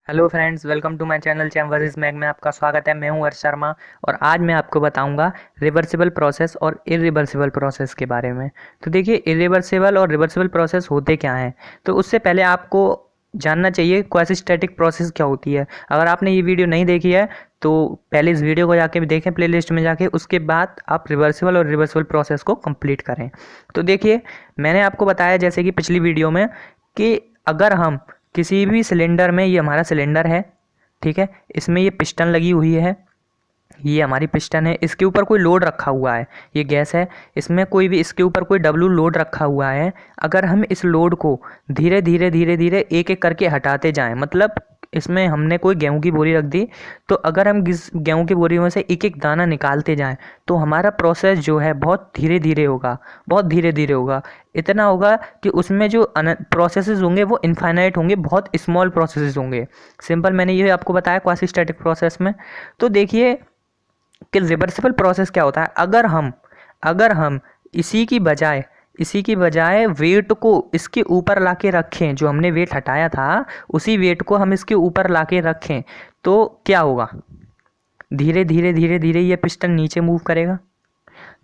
Hello friends, welcome to my channel चैम versus मैग में आपका स्वागत है। मैं हूं हर्ष शर्मा और आज मैं आपको बताऊंगा रिवर्सिबल प्रोसेस और इरिवर्सिबल प्रोसेस के बारे में। तो देखिए, इरिवर्सिबल और रिवर्सिबल प्रोसेस होते क्या हैं। तो उससे पहले आपको जानना चाहिए क्वासीस्टैटिक प्रोसेस क्या होती है। अगर आपने ये वीडियो नहीं देखी है तो पहले इस वीडियो को जाके भी देखें प्लेलिस्ट में जाके, उसके बाद आप रिवर्सिबल और रिवर्सिबल प्रोसेस को कंप्लीट करें। तो देखिए, मैंने आपको बताया जैसे कि पिछली वीडियो में कि अगर हम किसी भी सिलेंडर में, ये हमारा सिलेंडर है, ठीक है, इसमें ये पिस्टन लगी हुई है, ये हमारी पिस्टन है, इसके ऊपर कोई लोड रखा हुआ है, ये गैस है, इसमें कोई भी इसके ऊपर कोई डब्लू लोड रखा हुआ है। अगर हम इस लोड को धीरे धीरे धीरे धीरे एक एक करके हटाते जाएं, मतलब इसमें हमने कोई गेहूं की बोरी रख दी, तो अगर हम गेहूं की बोरी में से एक एक दाना निकालते जाएं तो हमारा प्रोसेस जो है बहुत धीरे धीरे होगा, बहुत धीरे धीरे होगा। इतना होगा कि उसमें जो प्रोसेसेस होंगे वो इनफाइनाइट होंगे, बहुत स्मॉल प्रोसेसेस होंगे। सिंपल मैंने ये आपको बताया क्वासीस्टैटिक प्रोसेस में। तो देखिए कि रिवर्सिबल प्रोसेस क्या होता है। अगर हम इसी की बजाय वेट को इसके ऊपर लाके रखें, जो हमने वेट हटाया था उसी वेट को हम इसके ऊपर लाके रखें, तो क्या होगा, धीरे धीरे धीरे धीरे ये पिस्टन नीचे मूव करेगा।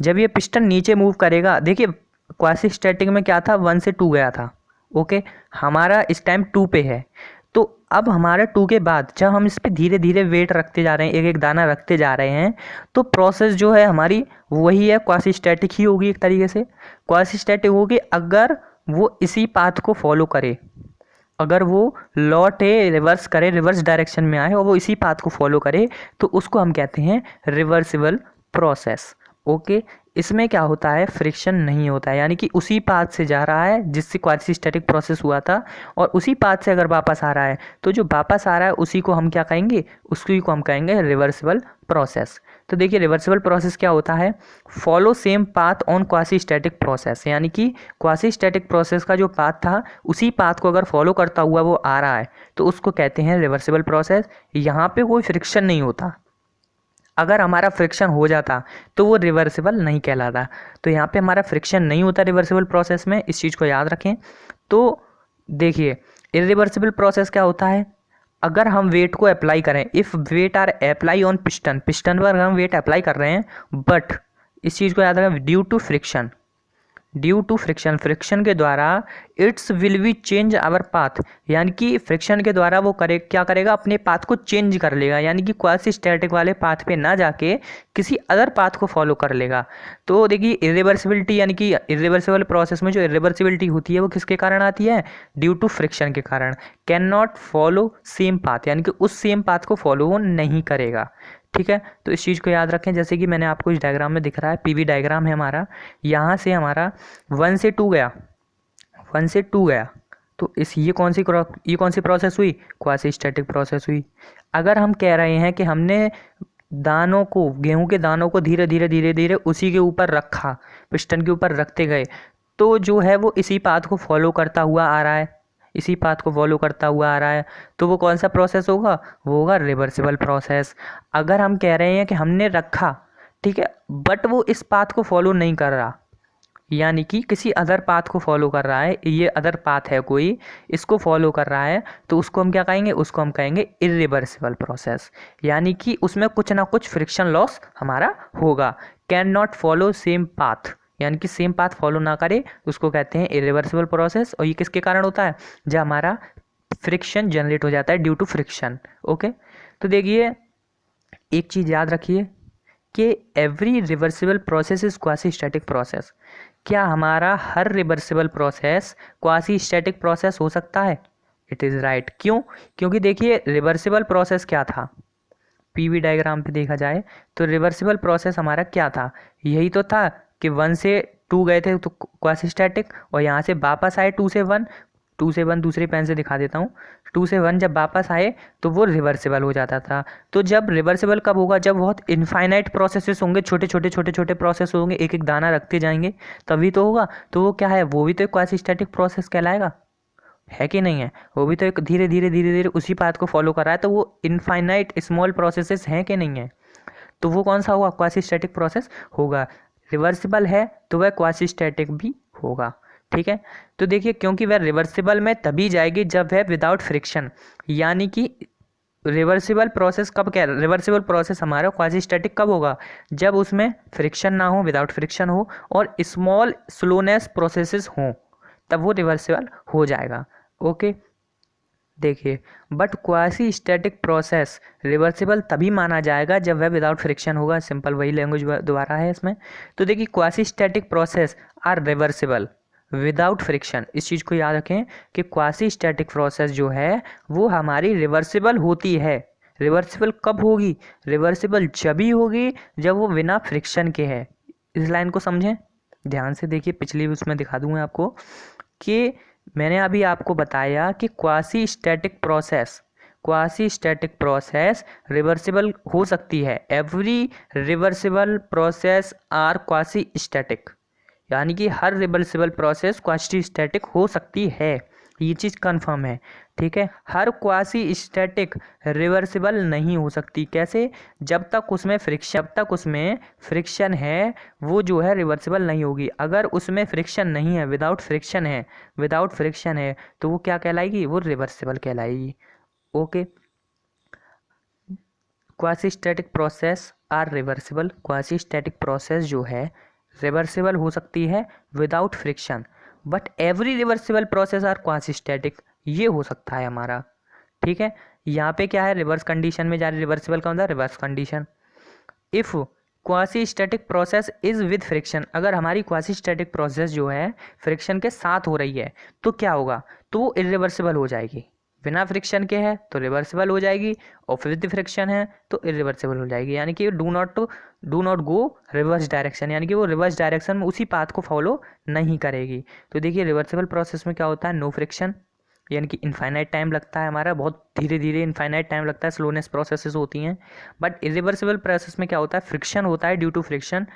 जब ये पिस्टन नीचे मूव करेगा, देखिए क्वासीस्टैटिक में क्या था, 1 से 2 गया था, ओके, हमारा इस टाइम 2 पे है। तो अब हमारे 2 के बाद जब हम इस पे धीरे धीरे वेट रखते जा रहे हैं, एक एक दाना रखते जा रहे हैं, तो प्रोसेस जो है हमारी वही है, क्वासीस्टैटिक ही होगी एक तरीके से। क्वासीस्टैटिक होगी अगर वो इसी पाथ को फॉलो करे, अगर वो लौटे, रिवर्स करे, रिवर्स डायरेक्शन में आए और वो इसी पाथ को फॉलो करे, तो उसको हम कहते हैं रिवर्सिबल प्रोसेस। ओके, इसमें क्या होता है, फ्रिक्शन नहीं होता है, यानी कि उसी पाथ से जा रहा है जिससे क्वासीस्टैटिक प्रोसेस हुआ था, और उसी पाथ से अगर वापस आ रहा है तो जो वापस आ रहा है उसी को हम क्या कहेंगे, उसी को हम कहेंगे रिवर्सिबल प्रोसेस। तो देखिए, रिवर्सिबल प्रोसेस क्या होता है, follow same path on quasistatic process, यानी कि क्वासीस्टैटिक प्रोसेस का जो पाथ था उसी पाथ को अगर फॉलो करता हुआ वो आ रहा है तो उसको कहते हैं रिवर्सिबल प्रोसेस। यहाँ पे कोई फ्रिक्शन नहीं होता, अगर हमारा फ्रिक्शन हो जाता तो वो रिवर्सिबल नहीं कहलाता। तो यहाँ पे हमारा फ्रिक्शन नहीं होता रिवर्सिबल प्रोसेस में, इस चीज़ को याद रखें। तो देखिए, इरिवर्सिबल प्रोसेस क्या होता है, अगर हम वेट को अप्लाई करें, if weight are apply on piston, piston पर हम वेट अप्लाई कर रहे हैं, बट इस चीज़ को याद रखें, due to friction, due to friction, friction के द्वारा it's will be change our path, यानी कि फ्रिक्शन के द्वारा वो क्या करेगा, अपने पाथ को चेंज कर लेगा, यानी कि क्वासीस्टैटिक वाले पाथ पे ना जाके किसी अदर पाथ को फॉलो कर लेगा। तो देखिए, इरिवर्सिबिलिटी, यानी कि इरिवर्सिबल प्रोसेस में जो इरिवर्सिबिलिटी होती है वो किसके कारण आती है, ड्यू टू फ्रिक्शन के कारण। Can not follow same path, यानी कि उस सेम पाथ को फॉलो वो नहीं करेगा, ठीक है। तो इस चीज़ को याद रखें, जैसे कि मैंने आपको इस डायग्राम में दिख रहा है, पीवी डायग्राम है हमारा, यहाँ से हमारा 1 से 2 गया, 1 से 2 गया, तो ये कौन सी प्रोसेस हुई, क्वासीस्टैटिक प्रोसेस हुई। अगर हम कह रहे हैं कि हमने दानों को, गेहूं के दानों को धीरे धीरे धीरे धीरे उसी के ऊपर रखा, पिस्टन के ऊपर रखते गए, तो जो है वो इसी पाथ को फॉलो करता हुआ आ रहा है, इसी पाथ को फॉलो करता हुआ आ रहा है, तो वो कौन सा प्रोसेस होगा, वो होगा रिवर्सिबल प्रोसेस। अगर हम कह रहे हैं कि हमने रखा, ठीक है, बट वो इस पाथ को फॉलो नहीं कर रहा, यानी कि किसी अदर पाथ को फॉलो कर रहा है, ये अदर पाथ है कोई, इसको फॉलो कर रहा है, तो उसको हम क्या कहेंगे, उसको हम कहेंगे इरिवर्सिबल प्रोसेस, यानी कि उसमें कुछ ना कुछ फ्रिक्शन लॉस हमारा होगा। Can not follow same path, यानी कि सेम पाथ फॉलो ना करे, उसको कहते हैं इरिवर्सिबल प्रोसेस। और ये किसके कारण होता है, जब हमारा फ्रिक्शन जनरेट हो जाता है, ड्यू टू फ्रिक्शन। ओके, तो देखिए एक चीज़ याद रखिए कि every reversible process is quasistatic process. क्या हमारा हर रिवर्सिबल प्रोसेस क्वासीस्टैटिक प्रोसेस हो सकता है, इट इज़ राइट। क्यों, क्योंकि देखिए रिवर्सिबल प्रोसेस क्या था, पीवी डायग्राम पे देखा जाए तो रिवर्सिबल प्रोसेस हमारा क्या था, यही तो था कि 1 से 2 गए थे तो क्वासीस्टैटिक, और यहाँ से वापस आए 2 से 1, 2 से 1 दूसरे पेन से दिखा देता हूँ, 2 से 1 जब वापस आए तो वो रिवर्सिबल हो जाता था। तो जब रिवर्सिबल कब होगा, जब बहुत इनफाइनाइट प्रोसेसेस होंगे, छोटे छोटे छोटे छोटे प्रोसेस होंगे, एक एक दाना रखते जाएंगे, तभी तो होगा। तो वो क्या है, वो भी तो एक क्वासीस्टैटिक प्रोसेस कहलाएगा, है कि नहीं है, वो भी तो एक धीरे धीरे धीरे धीरे उसी पाथ को फॉलो कर रहा है, तो वो इनफाइनाइट स्मॉल प्रोसेसेस हैं कि नहीं है, तो वो कौन सा होगा, क्वासीस्टैटिक प्रोसेस होगा। रिवर्सिबल है तो वह क्वासीस्टैटिक भी होगा, ठीक है। तो देखिए, क्योंकि वह रिवर्सिबल में तभी जाएगी जब वह विदाउट फ्रिक्शन, यानी कि रिवर्सिबल प्रोसेस कब क्या रिवर्सिबल प्रोसेस हमारा क्वासी स्टैटिक कब होगा, जब उसमें फ्रिक्शन ना हो, विदाउट फ्रिक्शन हो और स्मॉल स्लोनेस प्रोसेसेस हों, तब वो रिवर्सिबल हो जाएगा। ओके, देखिए, but quasi static process reversible तभी माना जाएगा जब वह विदाउट फ्रिक्शन होगा। सिंपल वही लैंग्वेज दोबारा है इसमें। तो देखिए, quasi static process are reversible without friction. इस चीज़ को याद रखें कि क्वासी स्टैटिक प्रोसेस जो है वो हमारी रिवर्सिबल होती है। रिवर्सिबल कब होगी, रिवर्सिबल जब ही होगी जब वो बिना फ्रिक्शन के है। इस लाइन को समझें, ध्यान से देखिए, पिछली उसमें दिखा दूंगा आपको कि मैंने अभी आपको बताया कि क्वासी स्टैटिक प्रोसेस रिवर्सिबल हो सकती है। Every reversible process are quasi static, यानी कि हर रिवर्सिबल प्रोसेस क्वासी स्टैटिक हो सकती है, ये चीज़ कंफर्म है। ठीक है, हर क्वासी स्टैटिक रिवर्सिबल नहीं हो सकती। कैसे, जब तक उसमें फ्रिक्शन है वो जो है रिवर्सिबल नहीं होगी। अगर उसमें फ्रिक्शन नहीं है, विदाउट फ्रिक्शन है तो वो क्या कहलाएगी, वो रिवर्सिबल कहलाएगी। Okay, quasi static process are reversible. Quasi static process जो है रिवर्सिबल हो सकती है without friction, but every reversible process are quasi static, ये हो सकता है हमारा। ठीक है, यहाँ पे क्या है, रिवर्स कंडीशन में जा रही, रिवर्सिबल का मतलब reverse condition. If quasi static process is with friction, अगर हमारी क्वासी स्टैटिक प्रोसेस जो है फ्रिक्शन के साथ हो रही है तो क्या होगा, तो वो इरिवर्सिबल हो जाएगी। बिना फ्रिक्शन के है तो रिवर्सिबल हो जाएगी और विद फ्रिक्शन है तो इरिवर्सिबल हो जाएगी। यानी कि do not go reverse direction, यानी कि वो रिवर्स डायरेक्शन में उसी पाथ को फॉलो नहीं करेगी। तो देखिए, रिवर्सिबल प्रोसेस में क्या होता है, नो फ्रिक्शन, यानी कि इनफाइनाइट टाइम लगता है हमारा, बहुत धीरे धीरे इनफाइनाइट टाइम लगता है, स्लोनेस प्रोसेसेस होती हैं। बट इरिवर्सिबल प्रोसेस में क्या होता है, फ्रिक्शन होता है ड्यू टू फ्रिक्शन,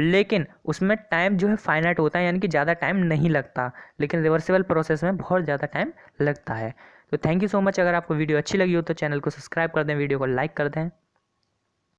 लेकिन उसमें टाइम जो है फाइनाइट होता है, यानी कि ज़्यादा टाइम नहीं लगता। लेकिन रिवर्सिबल प्रोसेस में बहुत ज़्यादा टाइम लगता है। तो थैंक यू सो मच। अगर आपको वीडियो अच्छी लगी हो तो चैनल को सब्सक्राइब कर दें, वीडियो को लाइक कर दें।